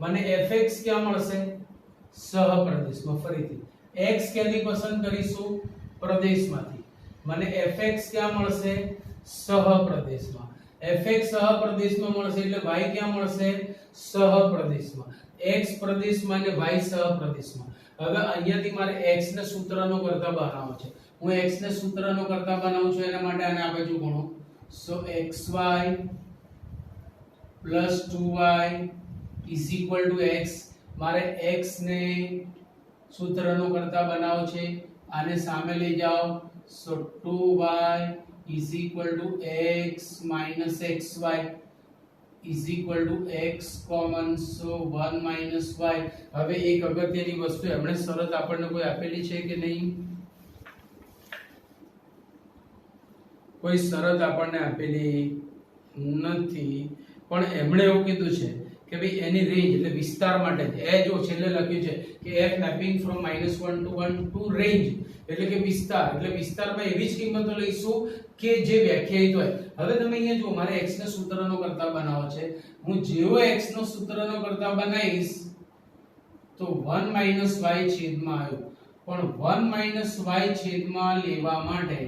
મને fx ક્યાં મળશે? સહપ્રદેશમાં. ફરીથી x ક્યાંથી પસંદ કરીશું? પ્રદેશમાંથી. મને fx ક્યાં મળશે? સહપ્રદેશમાં. fx સહપ્રદેશમાં મળશે એટલે y ક્યાં મળશે? સહપ્રદેશમાં. x પ્રદેશમાં અને y સહપ્રદેશમાં. હવે અહીંયાથી મારે x ને સૂત્રનો કરતા બનાવવો છે. હું x ને સૂત્રનો કરતા બનાવું છું એના માટે આને આ બાજુ ગણો. સો xy + 2y = x. મારે x ને સૂત્રનો કરતા બનાવો છે. આને સામે લઈ જાઓ. So 2y = x - xy x common. So 1 - y. હવે એક અગત્યની વસ્તુ, એમણે શરત આપણને કોઈ આપેલી છે કે નહીં? કોઈ શરત આપણને આપેલી નથી, પણ એમણે એવું કીધું છે કે ભાઈ એની રેન્જ એટલે વિસ્તાર માટે એ જો છેલ્લે લખ્યું છે કે f mapping from -1 to 1 to range એટલે કે વિસ્તાર. એટલે વિસ્તારમાં એવી જ કિંમતો લઈશું કે જે વ્યાખ્યાયિત હોય. હવે તમે અહીંયા જો મારે x ને સૂત્રનો કરતા બનાવો છે. હું જેવો x નો સૂત્રનો કરતા બનાવીશ તો 1 - y છેદમાં આવ્યું. પણ 1 - y છેદમાં લેવા માટે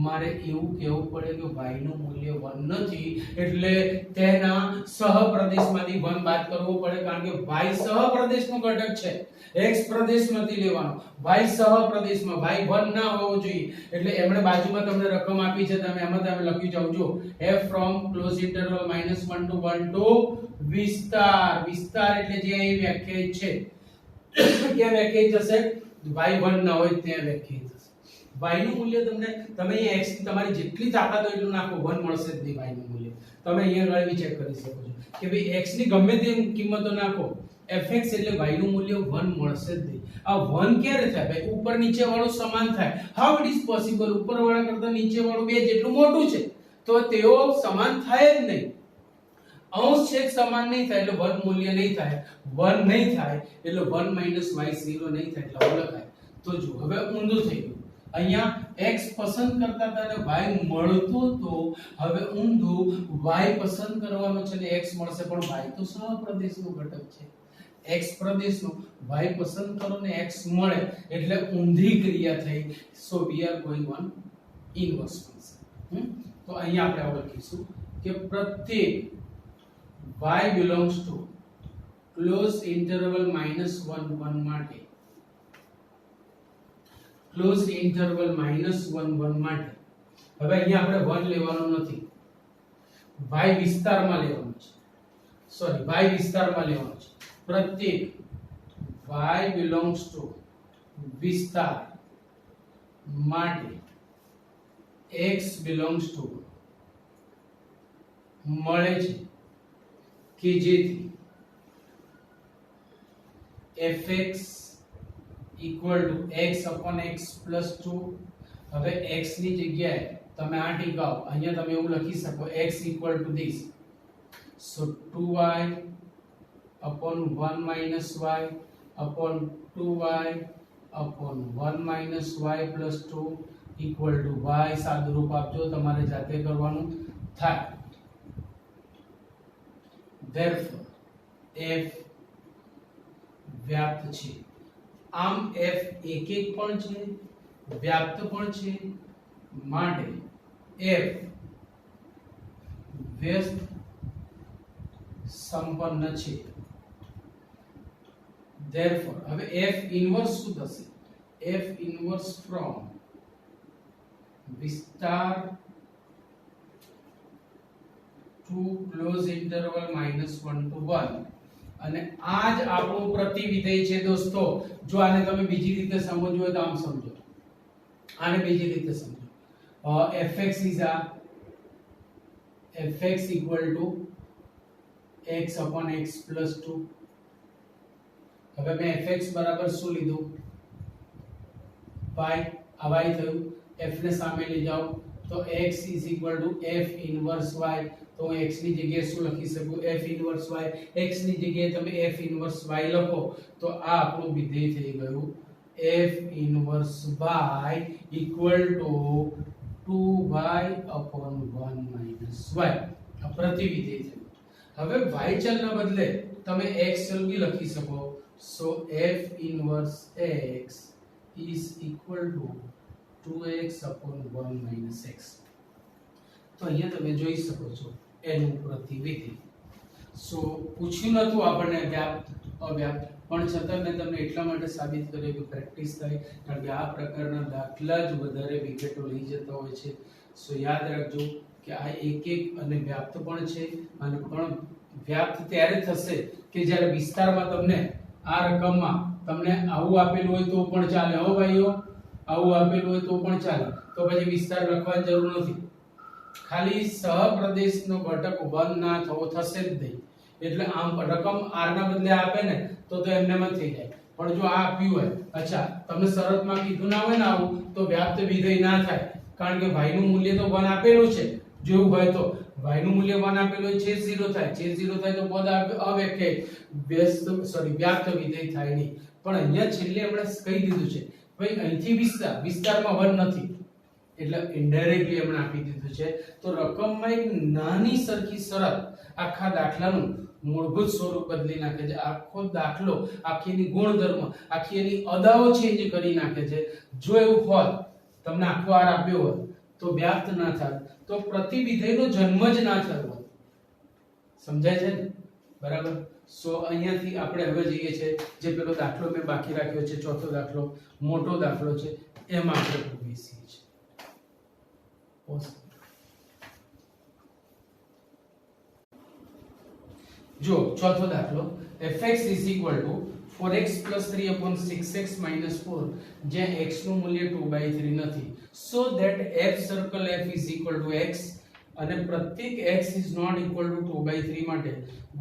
મારે એવું કહેવું પડે કે y નું મૂલ્ય 1 નથી, એટલે તેના સહપ્રદેશમાંથી 1 બાદ કરવો પડે, કારણ કે y સહપ્રદેશનો ઘટક છે. x પ્રદેશ નથી લેવાનો, y સહપ્રદેશમાં. y 1 ના હોવો જોઈએ. એટલે એમણે બાજુમાં તમને રકમ આપી છે, તમે એમાં તમે લખી જાવ. જો f from close interval -1 to 1 to વિસ્તાર. વિસ્તાર એટલે જે અહીં વ્યાખ્યાયિત છે ક્યાં વ્યાખ્યાયિત થશે? y 1 ના હોય ત્યાં વ્યાખ્યાયિત થશે. y નું મૂલ્ય તમે અહીંયા x ની તમારી જેટલી તાકાત હોય એટલું નાખો, 1 મળશે જ નહીં. y નું મૂલ્ય તમે અહીંયા આગળ ચેક કરી શકો છો કે ભાઈ x ની ગમે તે કિંમતો નાખો, fx એટલે y નું મૂલ્ય 1 મળશે જ નહીં. આ 1 ક્યારે થાય ભાઈ? ઉપર નીચે વાળું સમાન થાય. How it is possible? ઉપર વાળા કરતા નીચે વાળું બે જેટલું મોટું છે તો તેઓ સમાન થાય જ નહીં. અંશ છેદ સમાન નહીં થાય એટલે 1 મૂલ્ય નહીં થાય. 1 નહીં થાય એટલે 1 - y 0 નહીં થાય એટલે આવું લખાય. તો જો હવે ઊંધું થઈ ગયું. અહીંયા x પસંદ કરતા હતા અને y મળતું તો હવે ઊંધું y પસંદ કરવાનો છે ને x મળશે, પણ y તો સહપ્રદેશનો ઘટક છે. x પ્રદેશનો y પસંદ કરો ને x મળે એટલે ઊંધી ક્રિયા થઈ. સો we are going on inverse function. તો અહીંયા આપણે આવું લખીશું કે પ્રત્યેક y belongs to close interval -1 1 માટે ક્લોઝ ઇન્ટરવલ -1 1 માટે. હવે અહીંયા આપણે 1 લેવાનું નથી, y વિસ્તારમાં લેવાનું છે. y વિસ્તારમાં લેવાનું છે. પ્રત્યેક y belongs to વિસ્તાર માટે x belongs to મળે છે કે જેથી fx = x upon x plus 2. હવે x ની જગ્યાએ તમે આ ટીકાઓ, અહીંયા તમે એવું લખી શકો x = this. so 2y upon 1 - y upon 2y upon 1 - y plus 2 = y. સાદુરૂપ આપજો, તમારે જાતે કરવાનું થાય. therefore f વ્યાપ્ત છે. આમ f એક પણ છે, વ્યાપ્ત પણ છે, માટે f વ્યસ્ત સંપન્ન છે. therefore હવે f ઇન્વર્સ શું થશે? f ઇન્વર્સ ફ્રોમ વિસ્તાર ટુ ક્લોઝ ઇન્ટરવલ -1 to 1. અને આ જ આપણું પ્રતિવિધેય છે દોસ્તો. જો આને તમે બીજી રીતે સમજવું હોય તો આમ સમજો, આને બીજી રીતે સમજો. fx is a fx = x upon x plus 2. હવે મેં fx બરાબર શું લીધું? y. આ y થયું. f ને સામે લઈ જાઓ તો x = f ઇન્વર્સ y. તો x ની જગ્યાએ શું લખી શકું? f inverse y. x ની જગ્યાએ તમે f ઇન્વર્સ y લખો તો આ આપણું વિધેય થઈ ગયું f inverse y equal to 2y upon 1 minus y આ પ્રતિવિધેય થયું. હવે y ચલના બદલે તમે x ચલ બી લખી શકો. સો f inverse x is equal to 2x upon 1 minus x. તો અહીંયા તમે જોઈ શકો છો એનું પ્રતિવિધેય. સો પૂછ્યું નતું આપણને વ્યાપ્ત અવ્યાપ્ત, પણ છતાં મેં તમને એટલા માટે સાબિત કર્યું કે પ્રેક્ટિસ થાય, કારણ કે આ પ્રકારના દાખલા જ વધારે વિકેટો લઈ જતા હોય છે. સો યાદ રાખજો કે આ એક અને વ્યાપ્ત પણ છે, અને પણ વ્યાપ્ત ત્યારે થશે કે જ્યારે વિસ્તારમાં તમને આ રકમમાં તમને આવું આપેલું હોય તો પણ ચાલે. હો ભાઈઓ, આવું આપેલું હોય તો પણ ચાલે, તો પછી વિસ્તાર લખવાની જરૂર નથી. ખાલી સહપ્રદેશનો ઘટક બંધ ના થવો થશે જ નહીં. એટલે આમ રકમ r ના બદલે આપે ને તો એમને માં થઈ જાય. પણ જો આ આપ્યું હોય, અચ્છા તમને શરતમાં કીધું ના હોય ને આવું, તો વ્યાપ્ત વિધેય ના થાય, કારણ કે y નું મૂલ્ય તો 1 આપેલું છે. જેવું હોય તો y નું મૂલ્ય 1 આપેલું હોય, છેદ 0 થાય, છેદ 0 થાય તો પદ વ્યાપ્ત વિધેય થાય નહીં. પણ અહીંયા છેલ્લે આપણે કહી દીધું છે ભાઈ અહીંથી વિસ્તારમાં 1 નથી, એટલે ઇનડાયરેક્ટલી આપણે આપી દીધું છે. તો રકમમાં એક નાની સરખી શરત આખા દાખલાનું મૂળભૂત સ્વરૂપ બદલી નાખે છે. આખો દાખલો, આખી એની ગુણધર્મ, આખી એની અદાઓ ચેન્જ કરી નાખે છે. જો એવું હોત, તમને આખો આર આપ્યો હોત તો વ્યાપ્ત ના થાત, તો પ્રતિવિધેયનો જન્મ જ ના થયો હોત. સમજાય છે ને? બરાબર. સો અહીંયાથી આપણે હવે જઈએ છે જે પેલો દાખલો મેં બાકી રાખ્યો છે, ચોથો દાખલો, મોટો દાખલો છે, એમાં આપણે બેસીએ છીએ. જો ચોથો દાખલો, fx is equal to 4x plus 3 upon 6x minus 4, જ્યાં x નું મૂલ્ય 2/3 નથી. So that f circle f is equal to x, અને પ્રત્યેક x is not equal to 2/3 માટે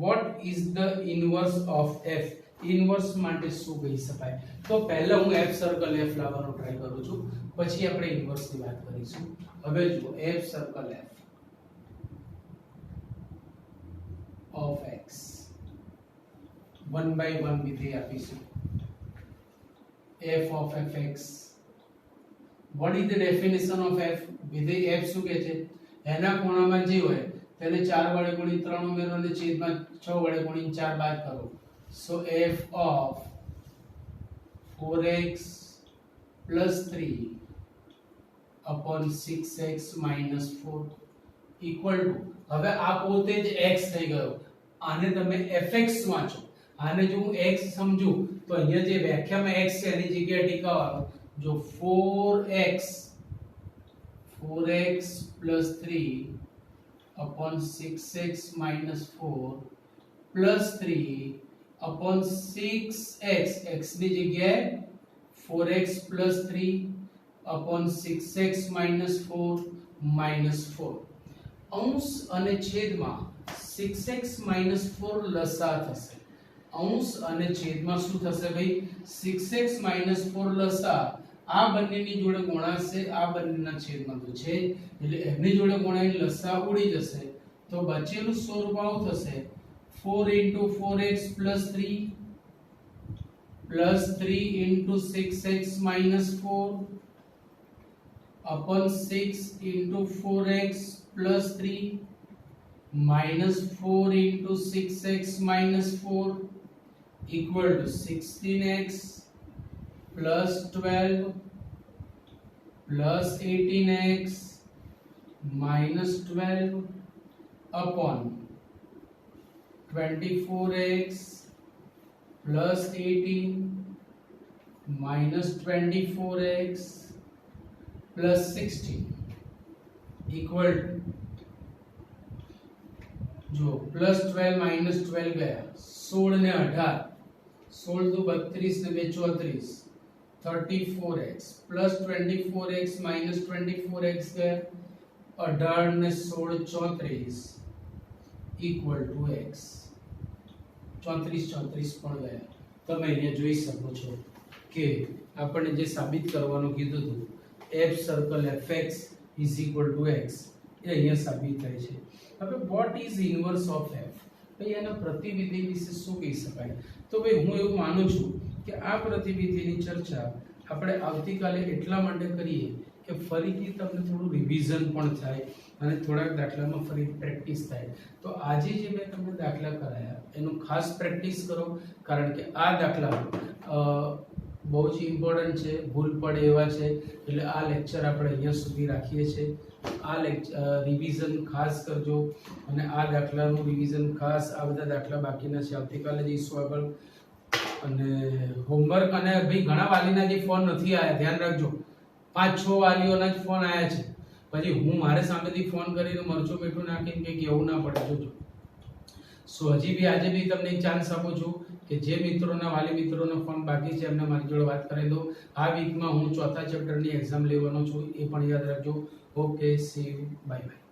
what is the inverse of f? Inverse માટે શું કહી શકાય? તો પહેલા હું f સર્કલ f લાવવાનો ટ્રાય કરું છું, પછી આપણે ઇન્વર્સ ની વાત કરીશું. હવે જો f circle f of x 1/1 વિધેય આપીશું. f of fx, what is the definition of f? વિધેય f શું કહે છે? એના ખૂણામાં જે હોય તેને 4 વડે ગુણી 3 ઉમેરો અને છેદમાં 6 વડે ગુણી 4 બાદ કરો. So f of 4x plus 3 upon 6x minus 4 equal to, હવે આ પોતે જ x થઈ ગયો. આને તમે fx વાંચો, આને જો હું x સમજું તો અહીંયા જે વ્યાખ્યામાં x છે એની જગ્યાએ ટીકાવાનો. જો 4x plus 3 upon 6x minus 4 plus 3 upon 6x, x ની જગ્યાએ 4x plus 3 upon 6x minus 4 minus 4. અંશ અને છેદમાં 6x minus 4 લસા થશે. અંશ અને છેદમાં શું થશે ભાઈ? 6x minus 4 લસા. આ બંનેની જોડે ગુણાશે, આ બંનેના છેદમાં તો છે, એટલે એમની જોડે ગુણાઈને લસા ઉડી જશે. તો બચેલું સ્વરૂપ આવું થશે: 4 into 4x plus 3 plus 3 into 6x minus 4 upon 6 into 4x plus 3 minus 4 into 6x minus 4 equal to 16x plus 12 plus 18x minus 12 upon 24x plus 18 minus 24x plus 16 equal to, जो plus 12 minus 12 गया 16 ने 18, 16 दो 32 ने 34, 34x plus 24x minus 24x गया 18 ने 16 34 equal to x. 34 પણ ગયા. તમે અહીંયા જોઈ શકો છો કે આપણે જે સાબિત કરવાનું કીધું હતું f circle fx is equal to x, એ અહીંયા સાબિત થાય છે. હવે what is inverse of f? ભાઈ એના પ્રતિવિધેય વિશે શું કહી શકાય? તો ભાઈ હું એવું માનું છું કે આ પ્રતિવિધિની ચર્ચા આપણે આવતીકાલે એટલા માટે કરીએ કે ફરીથી તમને થોડું રિવિઝન પણ થાય અને થોડાક દાખલામાં ફરી પ્રેક્ટિસ થાય. તો આજે જે મેં તમને દાખલા કરાયા એનું ખાસ પ્રેક્ટિસ કરો, કારણ કે આ દાખલા બહુ જ ઇમ્પોર્ટન્ટ છે, ભૂલ પડે એવા છે. એટલે આ લેક્ચર આપણે અહીંયા સુધી રાખીએ છીએ. આ રિવિઝન ખાસ કરજો અને આ દાખલાનું રિવિઝન ખાસ. આ બધા દાખલા બાકીના છે, આવતીકાલે જઈશું આગળ. અને હોમવર્ક અને ભાઈ ઘણા વાલીના જે ફોન નથી આવ્યા, ધ્યાન રાખજો. 5-6 વાલીઓના જ ફોન આવ્યા છે. પછી હું મારે સામેથી ફોન કરીને મરચું મીઠું નાખીને કંઈક એવું ના પડે, જોજો. સો હજી બી આજે બી તમને એક ચાન્સ આપું છું કે જે મિત્રોના વાલી મિત્રોનો ફોન બાકી છે એમને મારી જોડે વાત કરી દો. આ વીકમાં હું 4થા ચેપ્ટરની એક્ઝામ લેવાનો છું, એ પણ યાદ રાખજો. Okay, C you, bye bye.